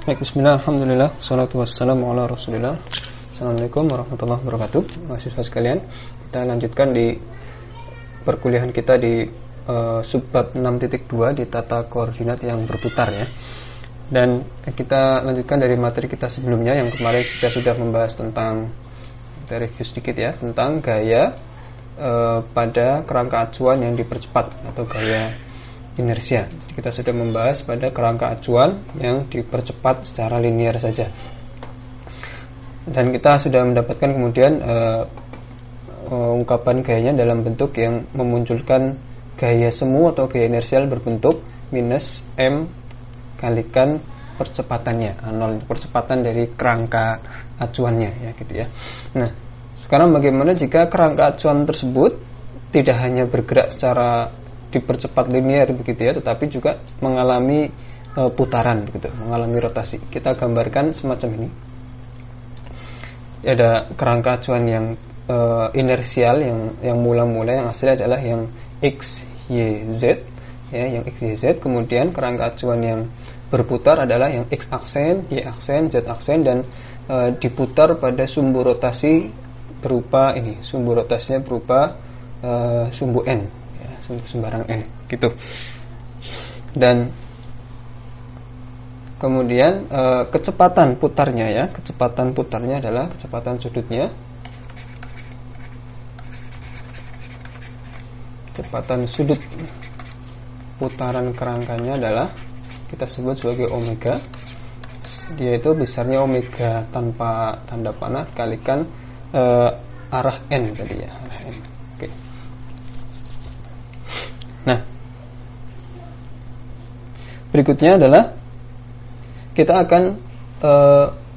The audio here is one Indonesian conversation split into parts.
Baik, bismillah, alhamdulillah, salatu wassalamu ala rasulillah. Assalamualaikum warahmatullahi wabarakatuh. Mahasiswa sekalian, kita lanjutkan di perkuliahan kita di subbab 6.2 di tata koordinat yang berputar ya. Dan kita lanjutkan dari materi kita sebelumnya yang kemarin kita sudah membahas tentang, kita review sedikit ya, tentang gaya pada kerangka acuan yang dipercepat atau gaya inersia. Kita sudah membahas pada kerangka acuan yang dipercepat secara linear saja. Dan kita sudah mendapatkan kemudian ungkapan gayanya dalam bentuk yang memunculkan gaya semu atau gaya inersial berbentuk minus M kalikan percepatannya, nol percepatan dari kerangka acuannya ya gitu ya. Nah, sekarang bagaimana jika kerangka acuan tersebut tidak hanya bergerak secara dipercepat linear begitu ya, tetapi juga mengalami putaran begitu, mengalami rotasi. Kita gambarkan semacam ini. Ada kerangka acuan yang inersial yang mula-mula yang asli adalah yang X, Y, Z ya, yang X, Y, Z. Kemudian kerangka acuan yang berputar adalah yang X aksen, Y aksen, Z aksen, dan diputar pada sumbu rotasi berupa ini. Sumbu rotasinya berupa sumbu N. Sembarang N gitu. Dan kemudian kecepatan putarnya ya, kecepatan putarnya adalah kecepatan sudutnya, kecepatan sudut putaran kerangkanya adalah kita sebut sebagai omega. Dia itu besarnya omega tanpa tanda panah kalikan arah N tadi ya, arah N. Oke. Nah, berikutnya adalah kita akan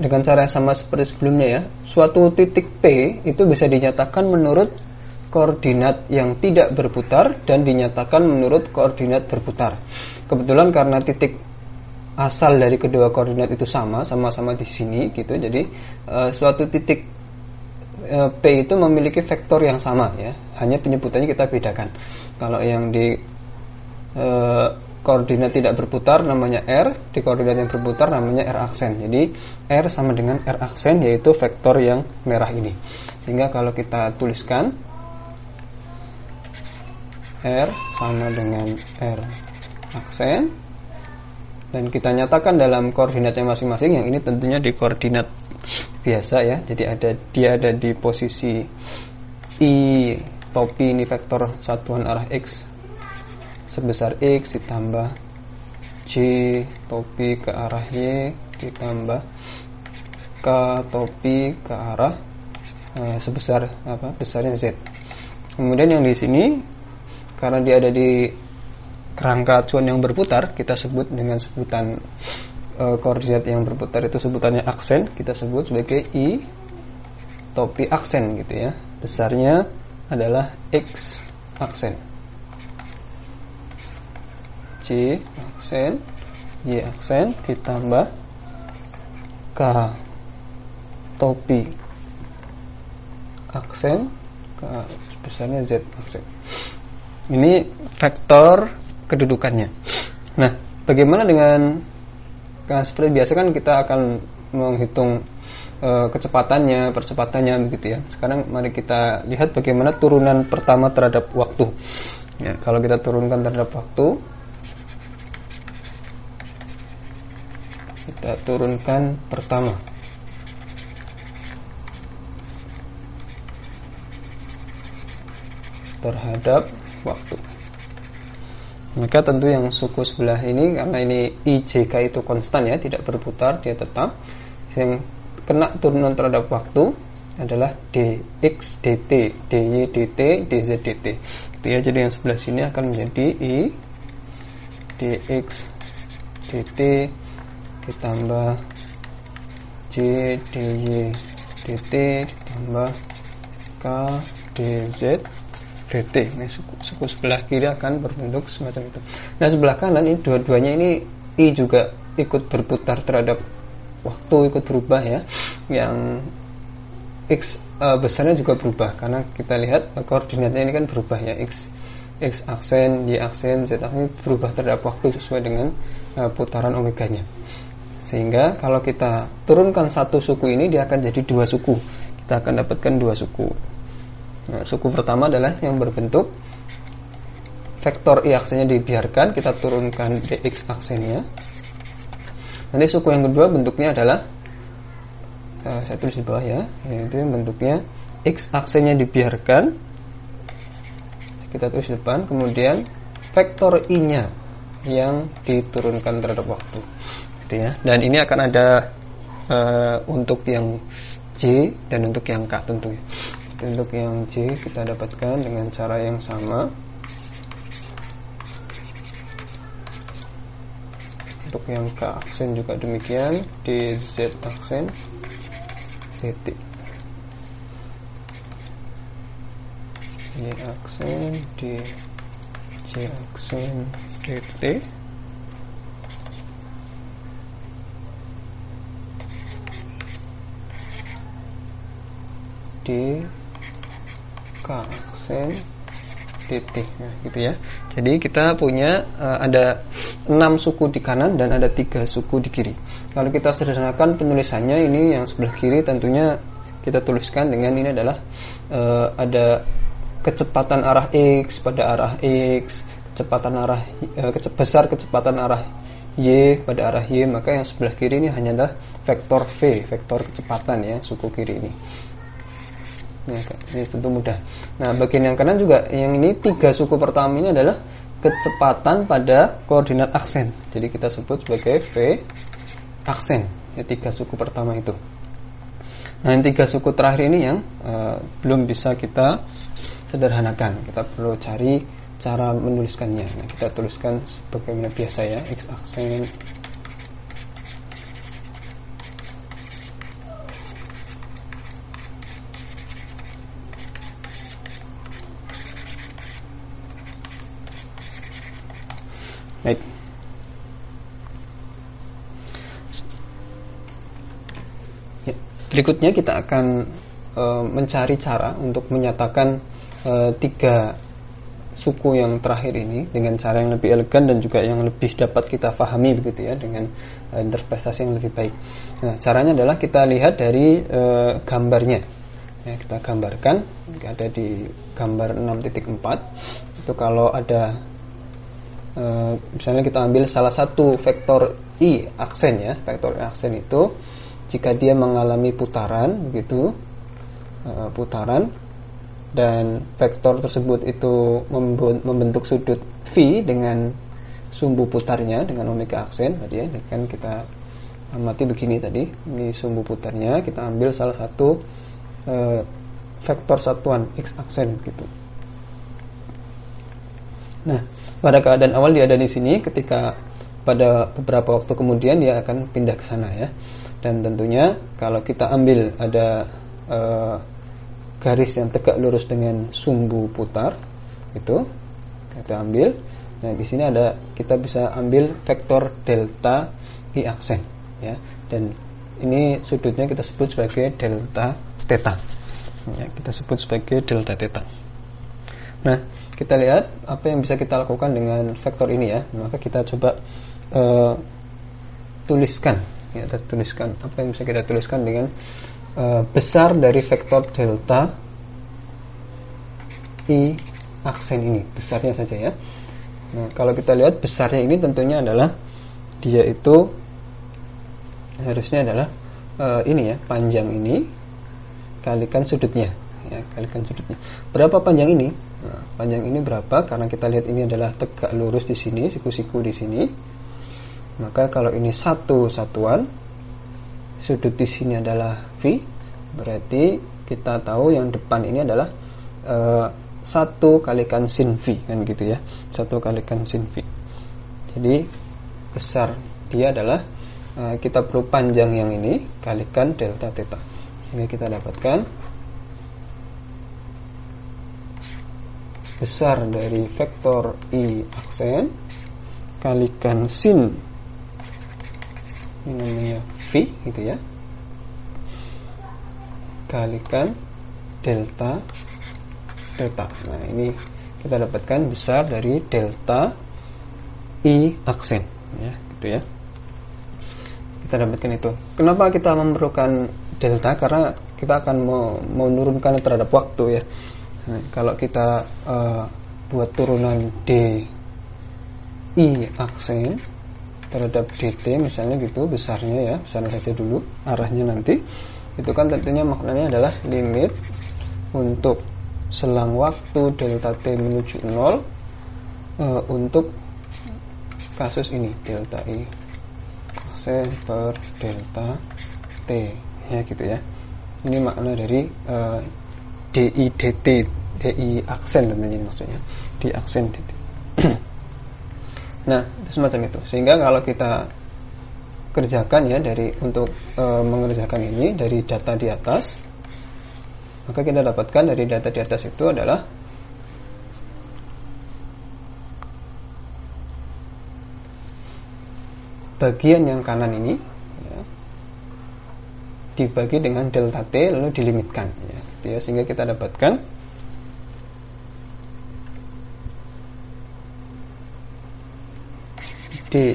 dengan cara yang sama seperti sebelumnya ya. Suatu titik P itu bisa dinyatakan menurut koordinat yang tidak berputar dan dinyatakan menurut koordinat berputar. Kebetulan karena titik asal dari kedua koordinat itu sama-sama di sini gitu. Jadi suatu titik P itu memiliki vektor yang sama ya, hanya penyebutannya kita bedakan. Kalau yang di koordinat tidak berputar namanya R, di koordinat yang berputar namanya R aksen. Jadi R sama dengan R aksen, yaitu vektor yang merah ini. Sehingga kalau kita tuliskan R sama dengan R aksen dan kita nyatakan dalam koordinatnya masing-masing, yang ini tentunya di koordinat biasa ya. Jadi dia ada di posisi I topi ini vektor satuan arah X sebesar X ditambah J topi ke arah Y ditambah K topi ke arah sebesar besarnya Z. Kemudian yang di sini karena dia ada di kerangka acuan yang berputar, kita sebut dengan sebutan koordinat yang berputar itu sebutannya aksen, kita sebut sebagai I topi aksen gitu ya. Besarnya adalah X aksen, J aksen, Y aksen ditambah K topi aksen, K besarnya Z aksen. Ini vektor kedudukannya. Nah, bagaimana dengan seperti biasa kan kita akan menghitung kecepatannya, percepatannya begitu ya. Sekarang mari kita lihat bagaimana turunan pertama terhadap waktu. Ya, kalau kita turunkan terhadap waktu, kita turunkan pertama. Terhadap waktu. Maka tentu yang suku sebelah ini, karena ini IJK itu konstan ya, tidak berputar, dia tetap. Yang kena turunan terhadap waktu adalah dx dt, dy dt, dz dt. Gitu ya. Jadi yang sebelah sini akan menjadi I dx dt ditambah J dy dt ditambah K dz dt. Ini suku sebelah kiri akan berbentuk semacam itu. Nah, sebelah kanan ini dua-duanya ini I juga ikut berputar terhadap waktu, ikut berubah ya. Yang X besarnya juga berubah karena kita lihat koordinatnya ini kan berubah ya. X aksen, Y aksen, Z aksen berubah terhadap waktu sesuai dengan putaran omeganya. sehingga kalau kita turunkan satu suku ini, dia akan jadi dua suku. Kita akan dapatkan dua suku. Nah, suku pertama adalah yang berbentuk vektor I aksennya dibiarkan, kita turunkan dx aksennya. Nanti suku yang kedua bentuknya adalah saya tulis di bawah ya, yaitu bentuknya x aksennya dibiarkan, kita tulis di depan, kemudian vektor I-nya yang diturunkan terhadap waktu, gitu ya. Dan ini akan ada untuk yang J dan untuk yang K tentunya. Untuk yang J kita dapatkan dengan cara yang sama. Untuk yang K aksen juga demikian, di Z aksen titik, Y aksen di J aksen dt, di K aksen dt. Nah, gitu ya. Jadi kita punya ada 6 suku di kanan dan ada 3 suku di kiri. Kalau kita sederhanakan penulisannya, ini yang sebelah kiri tentunya kita tuliskan dengan ini adalah ada kecepatan arah X pada arah X, kecepatan arah besar kecepatan arah Y pada arah Y, maka yang sebelah kiri ini hanya adalah vektor V, vektor kecepatan ya, suku kiri ini. Nah, ini tentu mudah. Nah, bagian yang kanan juga, yang ini 3 suku pertama ini adalah kecepatan pada koordinat aksen. Jadi kita sebut sebagai V aksen, ya 3 suku pertama itu. Nah, yang 3 suku terakhir ini yang belum bisa kita sederhanakan. Kita perlu cari cara menuliskannya. Nah, kita tuliskan sebagaimana biasa ya, X aksen baik. Ya, berikutnya kita akan mencari cara untuk menyatakan 3 suku yang terakhir ini dengan cara yang lebih elegan dan juga yang lebih dapat kita pahami begitu ya, dengan interpretasi yang lebih baik. Nah, caranya adalah kita lihat dari gambarnya. Ya, kita gambarkan, ada di gambar 6.4. Itu kalau ada misalnya kita ambil salah satu vektor I aksen ya, vektor I aksen itu jika dia mengalami putaran begitu, putaran, dan vektor tersebut itu membentuk sudut V dengan sumbu putarnya dengan omega aksen tadi ya, kan kita amati begini tadi, ini sumbu putarnya, kita ambil salah satu vektor satuan X aksen gitu. Nah, pada keadaan awal dia ada di sini, ketika pada beberapa waktu kemudian dia akan pindah ke sana ya. Dan tentunya kalau kita ambil ada garis yang tegak lurus dengan sumbu putar itu kita ambil. Nah, di sini ada, kita bisa ambil vektor delta I aksen ya. Dan ini sudutnya kita sebut sebagai delta theta. Ya, kita sebut sebagai delta theta. Nah, kita lihat apa yang bisa kita lakukan dengan vektor ini ya. Maka kita coba tuliskan ya, tuliskan apa yang bisa kita tuliskan dengan besar dari vektor delta I aksen ini, besarnya saja ya. Nah, kalau kita lihat besarnya ini tentunya adalah dia itu harusnya adalah ini ya, panjang ini kalikan sudutnya ya, kalikan sudutnya. Berapa panjang ini? Nah, panjang ini berapa? Karena kita lihat ini adalah tegak lurus di sini, siku-siku di sini. Maka kalau ini satu satuan, sudut di sini adalah V, berarti kita tahu yang depan ini adalah 1 kalikan sin V kan gitu ya, 1 kalikan sin V. Jadi besar dia adalah kita perlu panjang yang ini kalikan delta theta, sehingga kita dapatkan besar dari vektor I aksen kalikan sin, ini namanya V gitu ya, kalikan delta theta. Nah, ini kita dapatkan besar dari delta I aksen ya, gitu ya. kita dapatkan itu. Kenapa kita memerlukan delta? Karena kita akan menurunkan terhadap waktu ya. Nah, kalau kita buat turunan d i aksen terhadap dt misalnya gitu, besarnya ya, besarnya saja dulu, arahnya nanti itu kan tentunya maknanya adalah limit untuk selang waktu delta t menuju 0 untuk kasus ini delta i aksen per delta t ya gitu ya. Ini makna dari di dt, di aksen tentunya maksudnya, di aksen dt. Nah, itu semacam itu. Sehingga kalau kita kerjakan ya dari untuk mengerjakan ini dari data di atas, maka kita dapatkan dari data di atas itu adalah bagian yang kanan ini ya, dibagi dengan delta t lalu dilimitkan ya, gitu ya, sehingga kita dapatkan di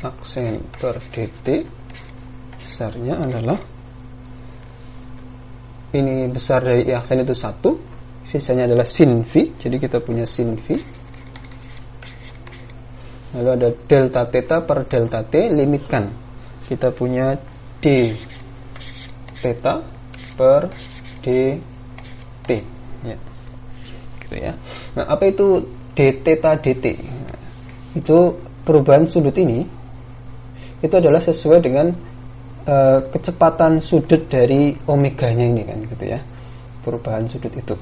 aksen per dt besarnya adalah ini, besar dari i aksen itu 1, sisanya adalah sin v, jadi kita punya sin v, lalu ada delta theta per delta t, limitkan, kita punya d theta per dt ya, gitu ya. Nah, apa itu d theta dt? Nah, itu perubahan sudut ini itu adalah sesuai dengan kecepatan sudut dari omeganya ini kan gitu ya, perubahan sudut itu.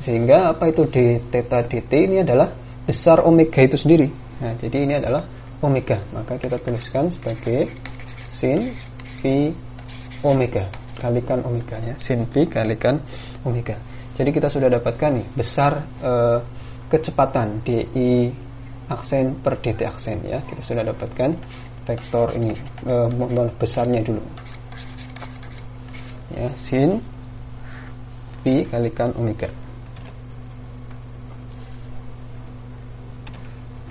Sehingga apa itu d theta dt ini adalah besar omega itu sendiri. Nah, jadi ini adalah omega, maka kita tuliskan sebagai sin v omega kalikan omega ya, sin v kalikan omega. Jadi kita sudah dapatkan nih besar kecepatan di aksen per dt aksen ya, kita sudah dapatkan vektor ini besarnya dulu ya, sin v kalikan omega.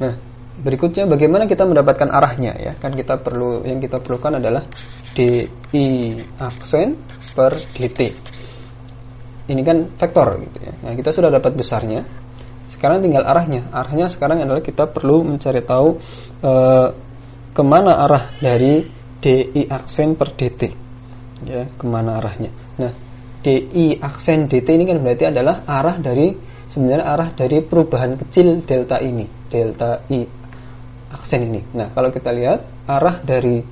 Nah, berikutnya bagaimana kita mendapatkan arahnya ya, kan kita yang kita perlukan adalah di aksen per dt, ini kan vektor gitu ya. Nah, kita sudah dapat besarnya, sekarang tinggal arahnya. Arahnya sekarang adalah kita perlu mencari tahu kemana arah dari di aksen per dt ya, kemana arahnya. Nah, di aksen dt ini kan berarti adalah arah dari, sebenarnya arah dari perubahan kecil delta ini, delta i aksen ini. Nah, kalau kita lihat arah dari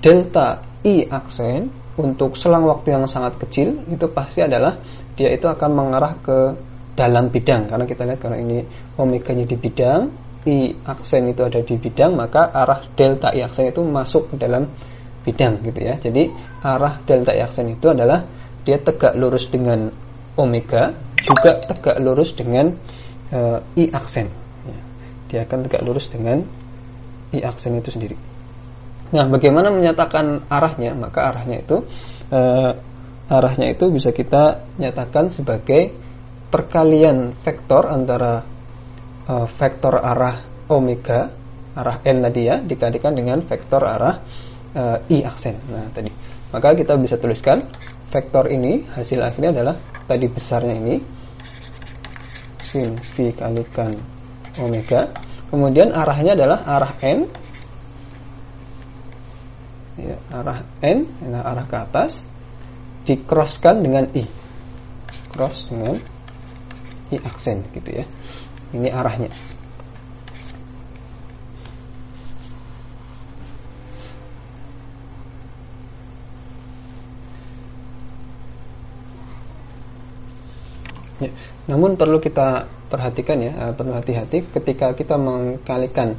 delta i aksen untuk selang waktu yang sangat kecil itu pasti adalah dia itu akan mengarah ke dalam bidang, karena kita lihat kalau ini omeganya di bidang, i aksen itu ada di bidang, maka arah delta i aksen itu masuk ke dalam bidang gitu ya. Jadi arah delta i aksen itu adalah dia tegak lurus dengan omega, juga tegak lurus dengan i aksen ya. Dia akan tegak lurus dengan i aksen itu sendiri. Nah, bagaimana menyatakan arahnya? Maka arahnya itu bisa kita nyatakan sebagai perkalian vektor antara vektor arah omega, arah n tadi ya, dikalikan dengan vektor arah i aksen. Nah, tadi. Maka kita bisa tuliskan vektor ini, hasil akhirnya adalah tadi besarnya ini sin v kalikan omega. Kemudian arahnya adalah arah n ya, arah n, nah arah ke atas dicrosskan dengan i, cross dengan i aksen gitu ya. Ini arahnya. Ya, namun perlu kita perhatikan ya, perlu hati-hati ketika kita mengkalikan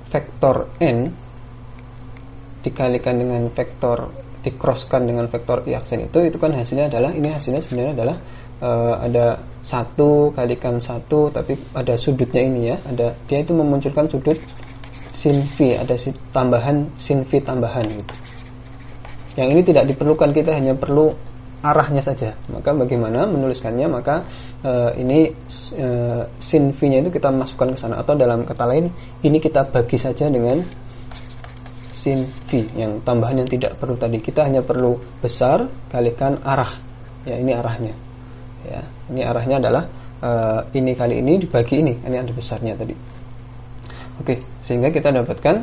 vektor n dikalikan dengan vektor, dicrosskan dengan vektor i aksen itu kan hasilnya adalah, ini hasilnya sebenarnya adalah ada 1 kalikan 1, tapi ada sudutnya ini ya, ada, dia itu memunculkan sudut sin v, ada tambahan sin v tambahan gitu. Yang ini tidak diperlukan, kita hanya perlu arahnya saja. Maka bagaimana menuliskannya? Maka ini sin v nya itu kita masukkan ke sana, atau dalam kata lain ini kita bagi saja dengan sin V, yang tambahan yang tidak perlu tadi. Kita hanya perlu besar kalikan arah. Ya, ini arahnya. Ya, ini arahnya adalah ini kali ini dibagi ini ada besarnya tadi. Oke, sehingga kita dapatkan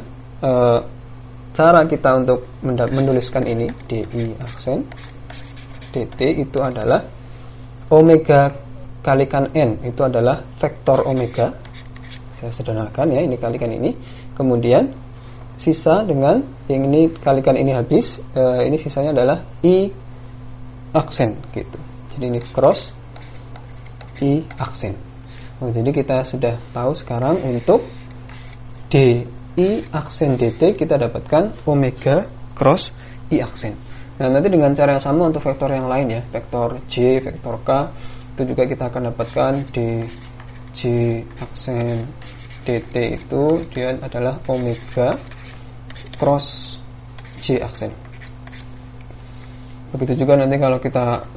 cara kita untuk menuliskan ini DI aksen DT itu adalah omega kalikan N, itu adalah vektor omega. Saya sederhanakan ya, ini kalikan ini. Kemudian sisa dengan yang ini kalikan ini habis, ini sisanya adalah I aksen gitu. Jadi ini cross I aksen. Jadi kita sudah tahu sekarang untuk DI aksen DT kita dapatkan omega cross I aksen. Nah, nanti dengan cara yang sama untuk vektor yang lain ya, vektor J, vektor K, itu juga kita akan dapatkan DJ aksen DT itu dia adalah omega cross J aksen. Begitu juga nanti kalau kita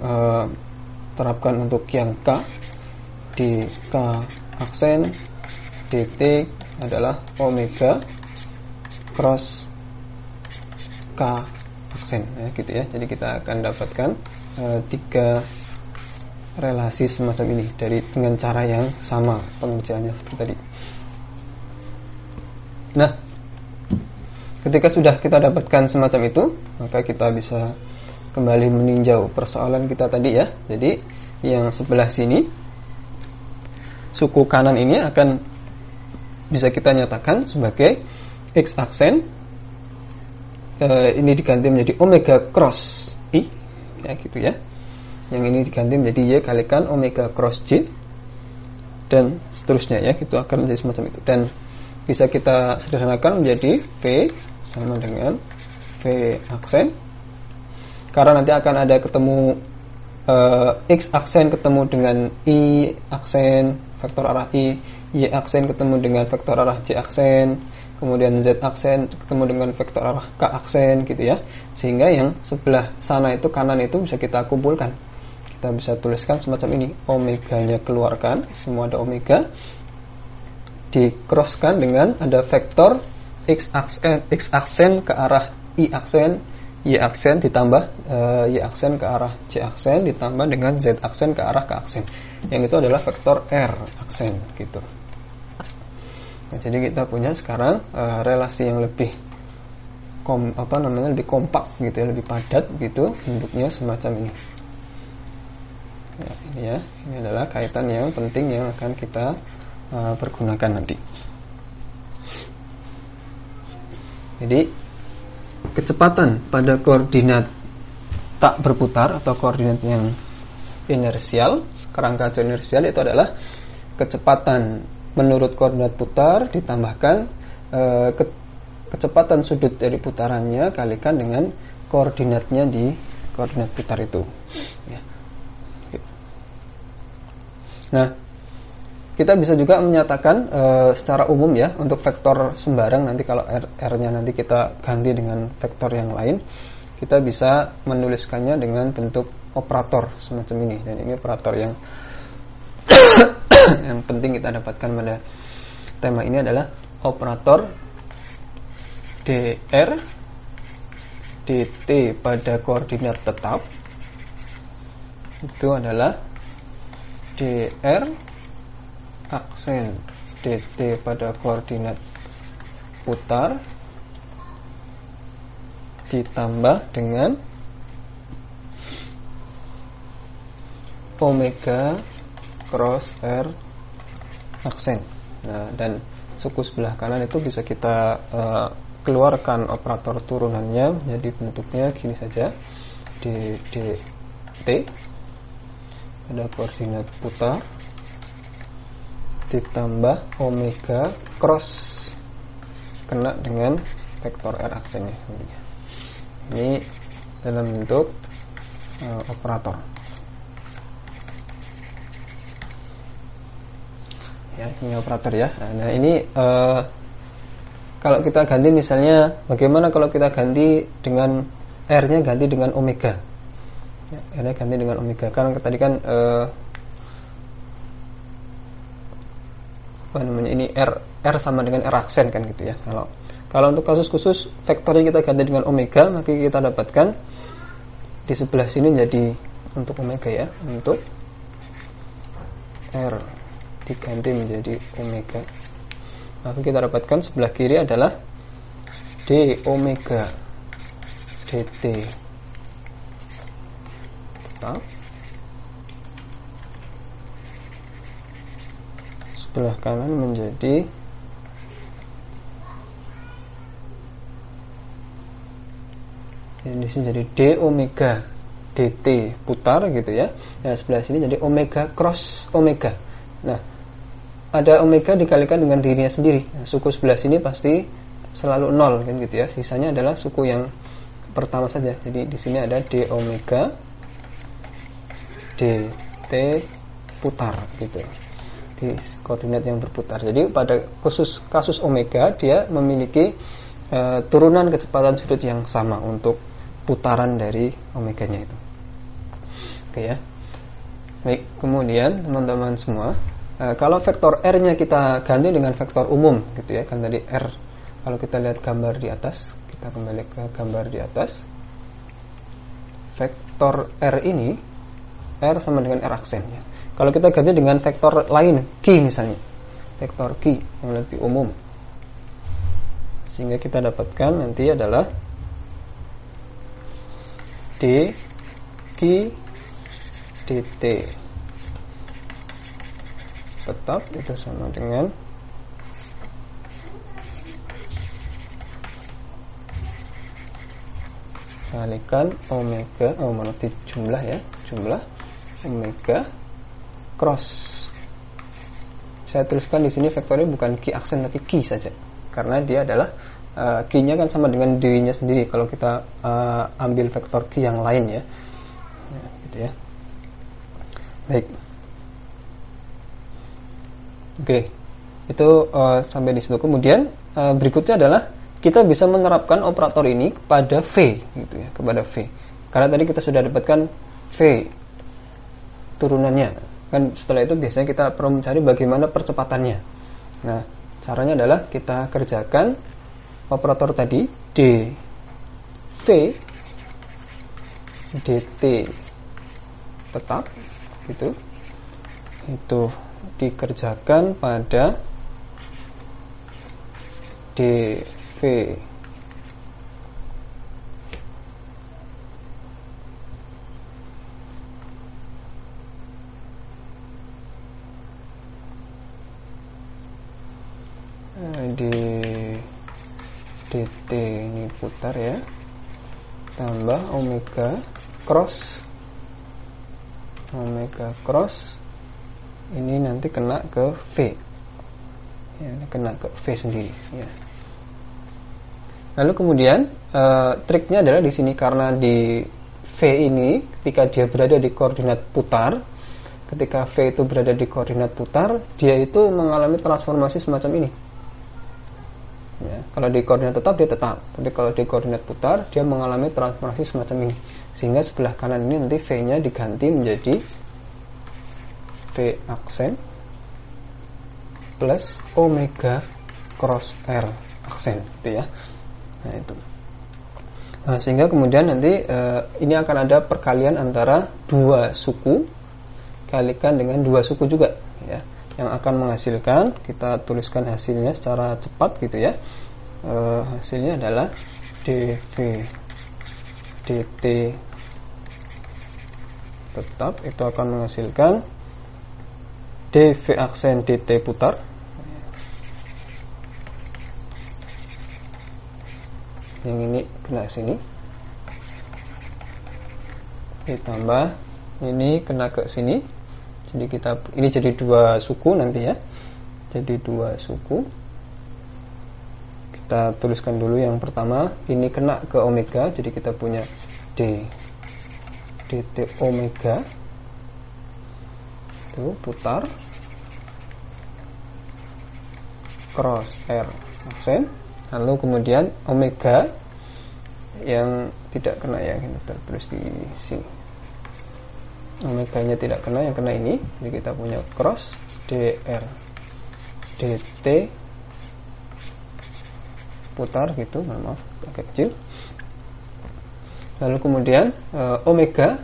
terapkan untuk yang K, di K aksen DT adalah omega cross K aksen ya, gitu ya. Jadi kita akan dapatkan 3 relasi semacam ini dengan cara yang sama pengerjaannya seperti tadi. Nah, ketika sudah kita dapatkan semacam itu, maka kita bisa kembali meninjau persoalan kita tadi ya. Jadi yang sebelah sini, suku kanan ini akan bisa kita nyatakan sebagai X aksen, ini diganti menjadi omega cross I ya, gitu ya. Yang ini diganti menjadi Y kalikan omega cross J, dan seterusnya ya, itu akan menjadi semacam itu. Dan bisa kita sederhanakan menjadi V sama dengan V aksen, karena nanti akan ada ketemu X aksen ketemu dengan I aksen vektor arah I, Y aksen ketemu dengan vektor arah J aksen, kemudian Z aksen ketemu dengan vektor arah K aksen gitu ya. Sehingga yang sebelah sana itu, kanan itu bisa kita kumpulkan. Kita bisa tuliskan semacam ini, omeganya keluarkan, semua ada omega, di-crosskan dengan ada vektor X aksen ke arah I aksen, Y aksen ditambah Y aksen ke arah J aksen ditambah dengan Z aksen ke arah K aksen. Yang itu adalah vektor R aksen gitu. Nah, jadi kita punya sekarang relasi yang lebih lebih kompak gitu ya, lebih padat gitu, bentuknya semacam ini. Ya, ini ya, ini adalah kaitan yang penting yang akan kita pergunakan nanti. Jadi kecepatan pada koordinat tak berputar atau koordinat yang inersial, kerangka inersial itu adalah kecepatan menurut koordinat putar ditambahkan kecepatan sudut dari putarannya kalikan dengan koordinatnya di koordinat putar itu ya. Nah, kita bisa juga menyatakan secara umum ya, untuk vektor sembarang nanti kalau R-nya nanti kita ganti dengan vektor yang lain, kita bisa menuliskannya dengan bentuk operator semacam ini. Dan ini operator yang yang penting kita dapatkan pada tema ini adalah operator dr dt pada koordinat tetap itu adalah dr aksen dt pada koordinat putar ditambah dengan omega cross R aksen. Nah, dan suku sebelah kanan itu bisa kita keluarkan operator turunannya, jadi bentuknya gini saja, dt pada koordinat putar ditambah omega cross kena dengan vektor R aksennya. Ini dalam bentuk operator ya, ini operator ya. Nah, ini kalau kita ganti misalnya, bagaimana kalau kita ganti dengan R-nya ganti dengan omega ya, R-nya ganti dengan omega, karena tadi kan ini R sama dengan R aksen kan gitu ya. Kalau Kalau untuk kasus khusus vektornya kita ganti dengan omega, maka kita dapatkan di sebelah sini jadi untuk omega ya, untuk R diganti menjadi omega, maka kita dapatkan sebelah kiri adalah d omega dt tetap, sebelah kanan menjadi di sini jadi d omega dt putar gitu ya. Nah, sebelah sini jadi omega cross omega. Nah, ada omega dikalikan dengan dirinya sendiri. Nah, suku sebelah sini pasti selalu 0 kan gitu ya. Sisanya adalah suku yang pertama saja. Jadi di sini ada d omega dt putar gitu. Di koordinat yang berputar. Jadi pada kasus omega dia memiliki turunan kecepatan sudut yang sama untuk putaran dari omeganya itu. Oke ya. Baik, kemudian teman-teman semua, kalau vektor R-nya kita ganti dengan vektor umum gitu ya. Kan tadi R, kalau kita lihat gambar di atas, kita kembali ke gambar di atas. Vektor R ini, R sama dengan R aksen ya. Kalau kita ganti dengan vektor lain, Q misalnya, vektor Q yang lebih umum, sehingga kita dapatkan nanti adalah d Q dt tetap itu sama dengan kalikan omega, nanti jumlah ya, jumlah omega cross. Saya tuliskan di sini vektornya bukan Q aksen tapi Q saja, karena dia adalah Q-nya kan sama dengan dirinya sendiri kalau kita ambil vektor Q yang lain ya. Gitu ya. Baik. Oke. Itu sampai di situ. Kemudian berikutnya adalah kita bisa menerapkan operator ini kepada V gitu ya, kepada V. Karena tadi kita sudah dapatkan V turunannya. Kan setelah itu biasanya kita perlu mencari bagaimana percepatannya. Nah, caranya adalah kita kerjakan operator tadi d v dt tetap gitu, itu dikerjakan pada dv di dt ini putar ya, tambah omega cross ini nanti kena ke V ya, kena ke V sendiri ya. Lalu kemudian triknya adalah di sini, karena di V ini ketika dia berada di koordinat putar, ketika V itu berada di koordinat putar, dia itu mengalami transformasi semacam ini ya. Kalau di koordinat tetap dia tetap, tapi kalau di koordinat putar dia mengalami transformasi semacam ini, sehingga sebelah kanan ini nanti V-nya diganti menjadi V aksen plus omega cross R aksen gitu ya. Nah itu. Nah, sehingga kemudian nanti ini akan ada perkalian antara dua suku kalikan dengan dua suku juga ya, yang akan menghasilkan, kita tuliskan hasilnya secara cepat gitu ya. Hasilnya adalah dv dt tetap itu akan menghasilkan dv aksen dt putar yang ini kena sini, ditambah ini kena ke sini. Jadi ini jadi dua suku nanti ya. Jadi dua suku. Kita tuliskan dulu yang pertama, ini kena ke omega, jadi kita punya d dt omega itu putar cross R aksen. Lalu kemudian omega yang tidak kena ya, kita tulis di sini. Omega-nya tidak kena, yang kena ini. Jadi kita punya cross dr dt putar gitu, maaf agak kecil. Lalu kemudian omega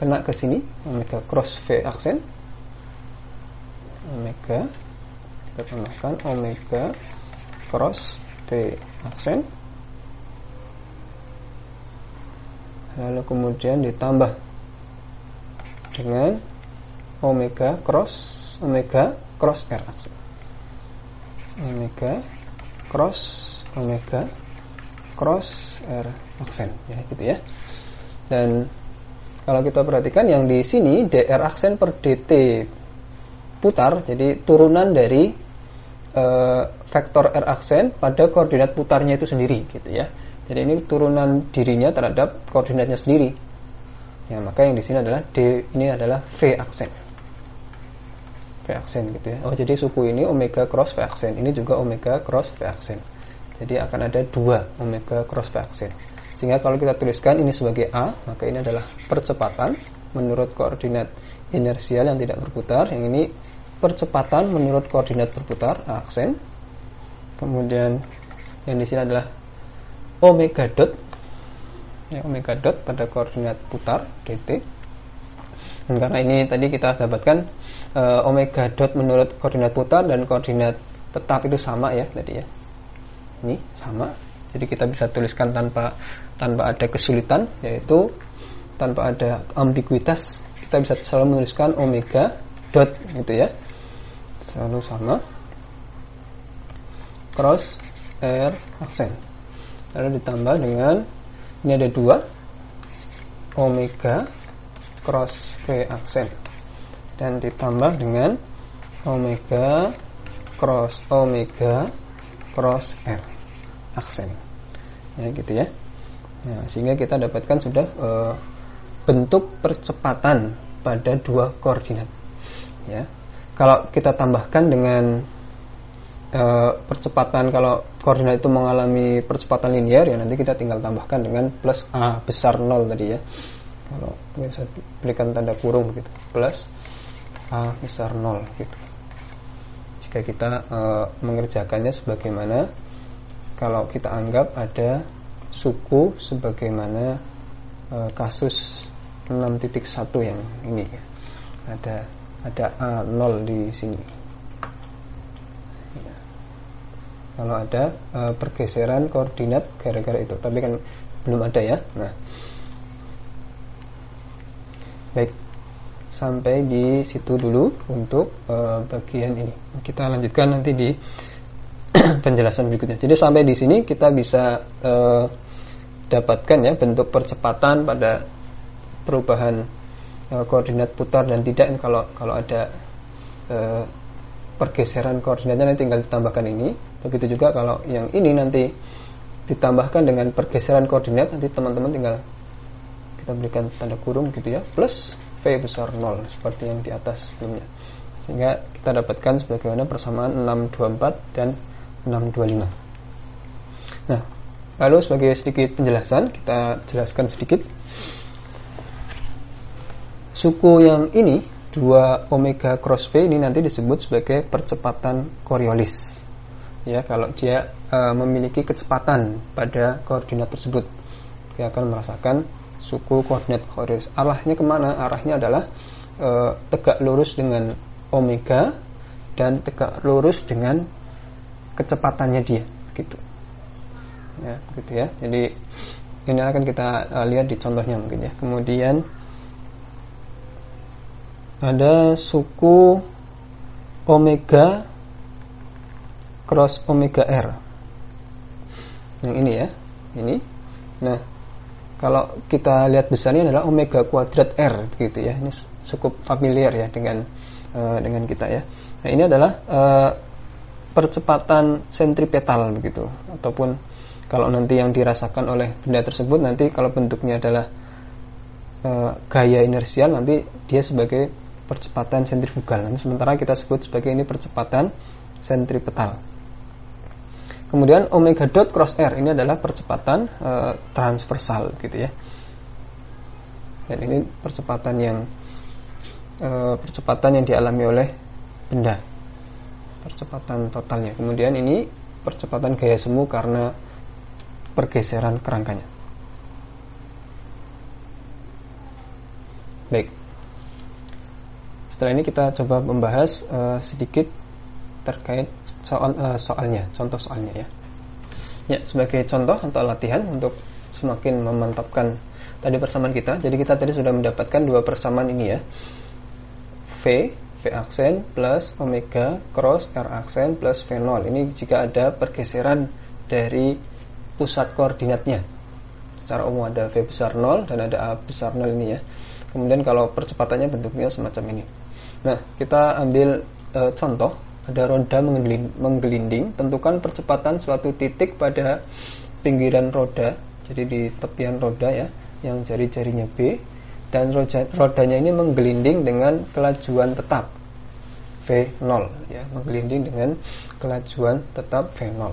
kena ke sini, omega cross V aksen. Omega kita tambahkan omega cross V aksen. Lalu kemudian ditambah dengan omega cross R aksen. Omega cross R aksen, ya gitu ya. Dan kalau kita perhatikan yang di sini dr aksen per dt putar, jadi turunan dari vektor r aksen pada koordinat putarnya itu sendiri, gitu ya. Jadi ini turunan dirinya terhadap koordinatnya sendiri. Ya, maka yang di sini adalah d, ini adalah v aksen. V aksen gitu ya. Oh, jadi suku ini omega cross V aksen, ini juga omega cross V aksen. Jadi akan ada dua omega cross V aksen. Sehingga kalau kita tuliskan ini sebagai A, maka ini adalah percepatan menurut koordinat inersial yang tidak berputar. Yang ini percepatan menurut koordinat berputar, A aksen. Kemudian yang di sini adalah omega dot, ya, omega dot pada koordinat putar dt. Dan karena ini tadi kita dapatkan omega dot menurut koordinat putar dan koordinat tetap itu sama ya tadi ya. Ini sama. Jadi kita bisa tuliskan tanpa ada kesulitan, yaitu tanpa ada ambiguitas. Kita bisa selalu menuliskan omega dot gitu ya. Selalu sama. Cross R aksen. Lalu ditambah dengan ini ada dua omega cross V aksen, dan ditambah dengan omega cross R aksen, ya gitu ya. Nah, sehingga kita dapatkan sudah bentuk percepatan pada dua koordinat. Ya, kalau kita tambahkan dengan percepatan, kalau koordinat itu mengalami percepatan linear, ya nanti kita tinggal tambahkan dengan plus A besar 0 tadi ya. Kalau bisa berikan tanda kurung gitu, plus A besar 0 gitu. Jika kita mengerjakannya sebagaimana kalau kita anggap ada suku sebagaimana kasus 6.1 yang ini ya. Ada A0 di sini. Ya. Kalau ada pergeseran koordinat gara-gara itu, tapi kan belum ada ya. Nah, baik, sampai di situ dulu untuk bagian ini. Kita lanjutkan nanti di penjelasan berikutnya. Jadi sampai di sini kita bisa dapatkan ya bentuk percepatan pada perubahan koordinat putar dan tidak. Kalau ada pergeseran koordinatnya nanti tinggal ditambahkan ini. Begitu juga kalau yang ini nanti ditambahkan dengan pergeseran koordinat, nanti teman-teman tinggal kita berikan tanda kurung gitu ya, plus V besar 0 seperti yang di atas sebelumnya. Sehingga kita dapatkan sebagaimana persamaan 624 dan 625. Nah, lalu sebagai sedikit penjelasan, kita jelaskan sedikit. Suku yang ini 2 omega cross V ini nanti disebut sebagai percepatan Coriolis. Ya, kalau dia memiliki kecepatan pada koordinat tersebut, dia akan merasakan suku koordinat Coriolis. Arahnya kemana? Arahnya adalah tegak lurus dengan omega dan tegak lurus dengan kecepatannya dia, gitu. Ya, gitu ya. Jadi ini akan kita lihat di contohnya mungkin ya. Kemudian ada suku omega cross omega R. Yang ini ya, ini. Nah, kalau kita lihat besarnya adalah omega kuadrat R, gitu ya. Ini cukup familiar ya dengan kita ya. Nah, ini adalah percepatan sentripetal begitu, ataupun kalau nanti yang dirasakan oleh benda tersebut nanti kalau bentuknya adalah gaya inersial, nanti dia sebagai percepatan sentrifugal. Nah, sementara kita sebut sebagai ini percepatan sentripetal. Kemudian omega dot cross R ini adalah percepatan transversal gitu ya. Dan ini percepatan yang dialami oleh benda, percepatan totalnya. Kemudian ini percepatan gaya semu karena pergeseran kerangkanya. Baik. Setelah ini kita coba membahas sedikit terkait soalnya, contoh soalnya ya. Ya, sebagai contoh atau latihan untuk semakin memantapkan tadi persamaan kita. Jadi kita tadi sudah mendapatkan dua persamaan ini ya. V aksen plus omega cross R aksen plus V0. Ini jika ada pergeseran dari pusat koordinatnya. Secara umum ada V besar 0 dan ada A besar 0 ini ya. Kemudian kalau percepatannya bentuknya semacam ini. Nah, kita ambil contoh. Ada roda menggelinding. Tentukan percepatan suatu titik pada pinggiran roda. Jadi di tepian roda ya, yang jari-jarinya B. Dan rodanya ini menggelinding dengan kelajuan tetap V0 ya, menggelinding dengan kelajuan tetap V0.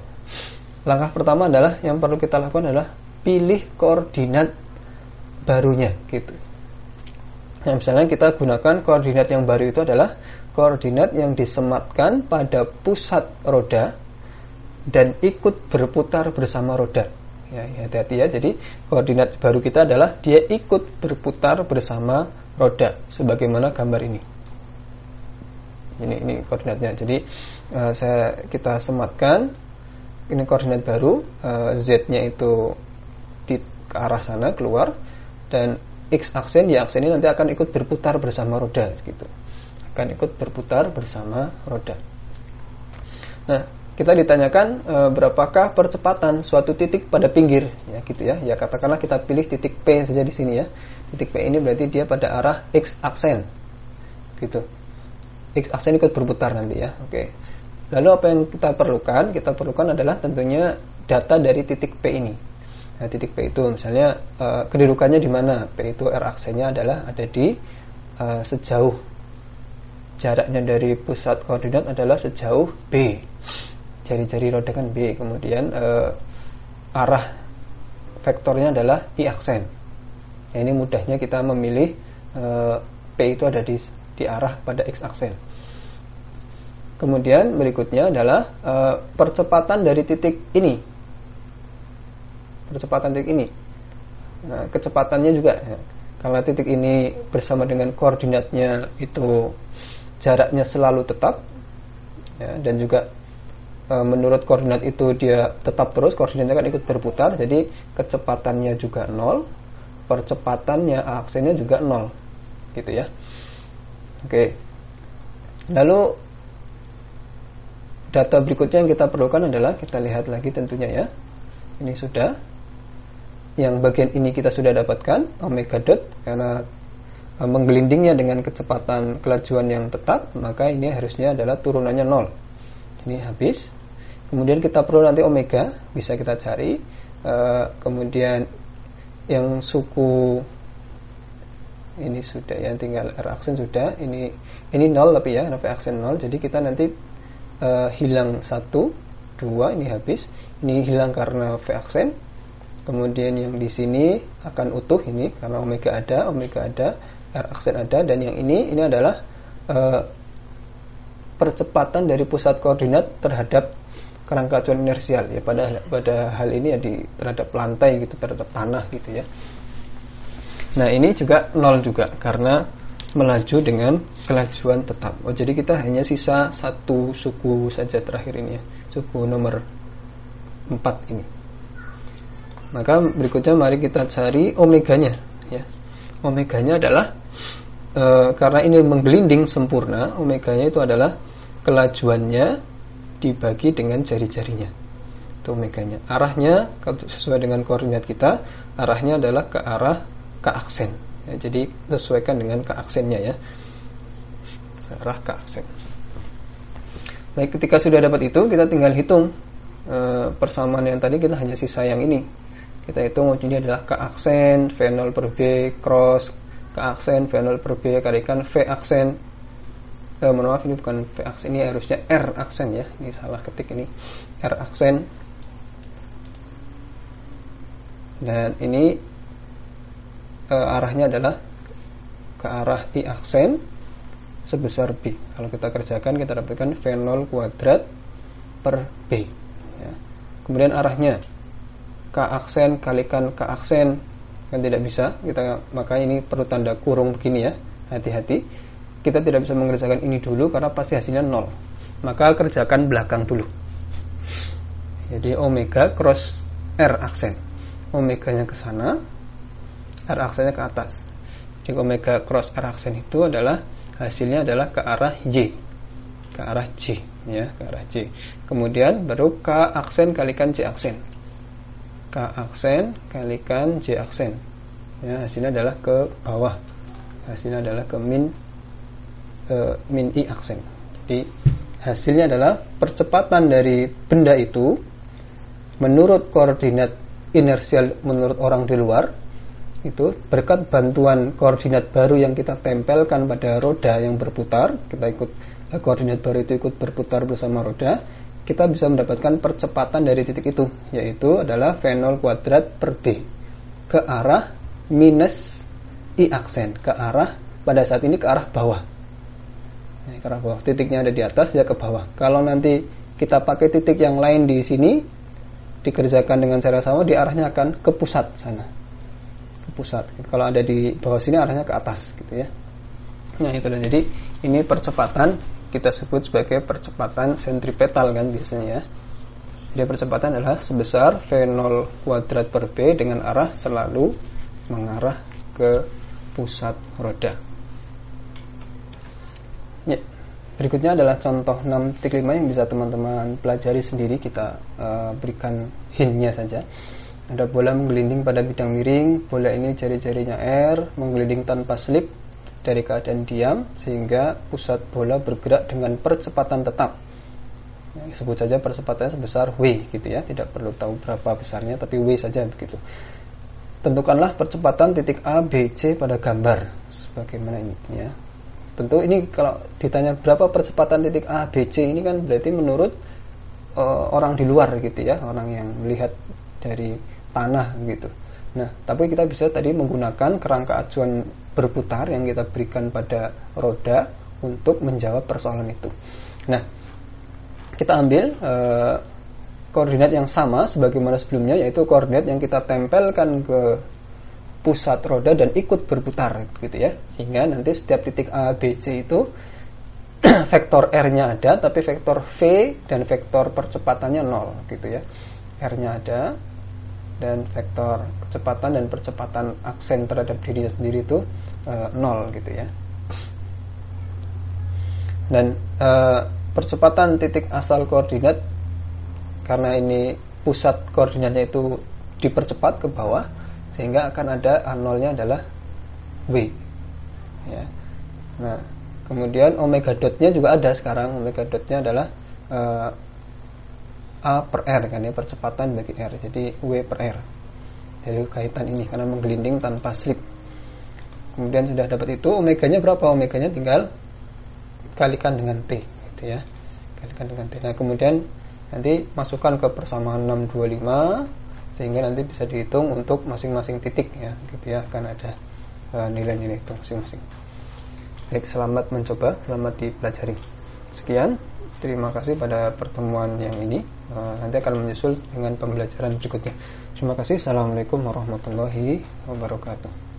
Langkah pertama adalah yang perlu kita lakukan adalah pilih koordinat barunya gitu. Nah, misalnya kita gunakan koordinat yang baru itu adalah koordinat yang disematkan pada pusat roda dan ikut berputar bersama roda. Ya, hati-hati ya. Jadi koordinat baru kita adalah dia ikut berputar bersama roda, sebagaimana gambar ini. Ini koordinatnya. Jadi kita sematkan. Ini koordinat baru. Z-nya itu ke arah sana keluar, dan X aksen, Y aksen ini nanti akan ikut berputar bersama roda gitu. Akan ikut berputar bersama roda. Nah, kita ditanyakan berapakah percepatan suatu titik pada pinggir ya gitu ya. Ya katakanlah kita pilih titik P saja di sini ya. Titik P ini berarti dia pada arah X aksen. Gitu. X aksen ikut berputar nanti ya. Oke. Lalu apa yang kita perlukan? Kita perlukan adalah tentunya data dari titik P ini. Nah, titik P itu misalnya kedudukannya di mana? P itu R aksennya adalah ada di sejauh jaraknya dari pusat koordinat adalah sejauh B. Jari-jari roda kan B. Kemudian arah vektornya adalah I aksen. Nah, ini mudahnya kita memilih P itu ada di arah pada X aksen. Kemudian berikutnya adalah percepatan dari titik ini. Percepatan titik ini. Nah, kecepatannya juga ya. Karena titik ini bersama dengan koordinatnya itu jaraknya selalu tetap ya, dan juga menurut koordinat itu dia tetap terus, koordinatnya kan ikut berputar, jadi kecepatannya juga 0, percepatannya aksennya juga 0 gitu ya. Oke. Lalu data berikutnya yang kita perlukan adalah, kita lihat lagi tentunya ya. Ini sudah, yang bagian ini kita sudah dapatkan omega dot, karena menggelindingnya dengan kecepatan kelajuan yang tetap, maka ini harusnya adalah turunannya 0. Ini habis. Kemudian kita perlu nanti omega, bisa kita cari. Kemudian yang suku ini sudah ya, tinggal R aksen sudah. Ini 0 tapi ya, V aksen 0. Jadi kita nanti hilang 1, 2, ini habis. Ini hilang karena V aksen. Kemudian yang di sini akan utuh ini karena omega ada, R aksen ada, dan yang ini adalah percepatan dari pusat koordinat terhadap kerangka acuan inersial ya, pada hal ini ya terhadap lantai gitu, terhadap tanah gitu ya. Nah, ini juga 0 juga karena melaju dengan kelajuan tetap. Oh, jadi kita hanya sisa satu suku saja terakhir ini ya, suku nomor 4 ini. Maka berikutnya mari kita cari omeganya ya. Omeganya adalah karena ini menggelinding sempurna, omeganya itu adalah kelajuannya dibagi dengan jari-jarinya. Itu omeganya. Arahnya sesuai dengan koordinat kita, arahnya adalah ke arah K aksen. Ya, jadi sesuaikan dengan K aksennya ya. Arah K aksen. Baik, ketika sudah dapat itu, kita tinggal hitung persamaan yang tadi, kita hanya sisa yang ini. Kita hitung ini adalah K aksen, V0 per B cross K aksen, V0 per B kalikan V aksen. Mohon maaf, ini bukan V aksen, ini harusnya R aksen ya. Ini salah ketik, ini R aksen. Dan ini arahnya adalah ke arah I aksen sebesar B. Kalau kita kerjakan, kita dapatkan V0 kuadrat per B ya. Kemudian arahnya K aksen kalikan K aksen, kan tidak bisa kita, maka ini perlu tanda kurung begini ya, hati-hati. Kita tidak bisa mengerjakan ini dulu karena pasti hasilnya 0, maka kerjakan belakang dulu. Jadi omega cross R aksen, omeganya ke sana, R aksennya ke atas. Jadi omega cross R aksen itu adalah hasilnya adalah ke arah Y, ke arah J ya, ke arah J. Kemudian baru K aksen kalikan J aksen, K aksen kalikan J aksen ya, hasilnya adalah ke bawah, hasilnya adalah ke min I aksen. Jadi hasilnya adalah percepatan dari benda itu menurut koordinat inersial menurut orang di luar itu, berkat bantuan koordinat baru yang kita tempelkan pada roda yang berputar, kita ikut koordinat baru itu ikut berputar bersama roda, kita bisa mendapatkan percepatan dari titik itu, yaitu adalah V0 kuadrat per D ke arah minus I aksen, ke arah pada saat ini ke arah bawah. Nah, ke arah bawah, titiknya ada di atas, dia ke bawah. Kalau nanti kita pakai titik yang lain di sini, dikerjakan dengan cara sama, di arahnya akan ke pusat sana, ke pusat. Kalau ada di bawah sini arahnya ke atas gitu ya. Nah itu, jadi ini percepatan kita sebut sebagai percepatan sentripetal kan biasanya ya. Jadi percepatan adalah sebesar V0 kuadrat per B dengan arah selalu mengarah ke pusat roda. Ya, berikutnya adalah contoh 6.5 yang bisa teman-teman pelajari sendiri, kita berikan hintnya saja. Ada bola menggelinding pada bidang miring, bola ini jari-jarinya R menggelinding tanpa slip dari keadaan diam sehingga pusat bola bergerak dengan percepatan tetap. Ya, sebut saja percepatannya sebesar V gitu ya, tidak perlu tahu berapa besarnya, tapi V saja begitu. Tentukanlah percepatan titik A, B, C pada gambar sebagaimana ini ya. Tentu ini kalau ditanya berapa percepatan titik A, B, C, ini kan berarti menurut orang di luar gitu ya, orang yang melihat dari tanah gitu. Nah, tapi kita bisa tadi menggunakan kerangka acuan berputar yang kita berikan pada roda untuk menjawab persoalan itu. Nah, kita ambil koordinat yang sama sebagaimana sebelumnya, yaitu koordinat yang kita tempelkan ke pusat roda dan ikut berputar gitu ya, sehingga nanti setiap titik A, B, C itu vektor R-nya ada, tapi vektor V dan vektor percepatannya 0 gitu ya. R-nya ada dan vektor kecepatan dan percepatan aksen terhadap dirinya sendiri itu 0 gitu ya. Dan percepatan titik asal koordinat, karena ini pusat koordinatnya itu dipercepat ke bawah, sehingga akan ada A0-nya adalah W ya. Nah, kemudian omega dotnya juga ada sekarang, omega dotnya adalah A per R kan ya, percepatan bagi R, jadi W per R. Jadi kaitan ini karena menggelinding tanpa slip. Kemudian sudah dapat itu, omeganya berapa? Omeganya tinggal kalikan dengan T gitu ya, kalikan dengan T. Nah, kemudian nanti masukkan ke persamaan 625 sehingga nanti bisa dihitung untuk masing-masing titik ya gitu ya, akan ada nilai-nilai itu masing-masing. Baik, selamat mencoba, selamat dipelajari. Sekian, terima kasih pada pertemuan yang ini. Nanti akan menyusul dengan pembelajaran berikutnya. Terima kasih. Assalamualaikum warahmatullahi wabarakatuh.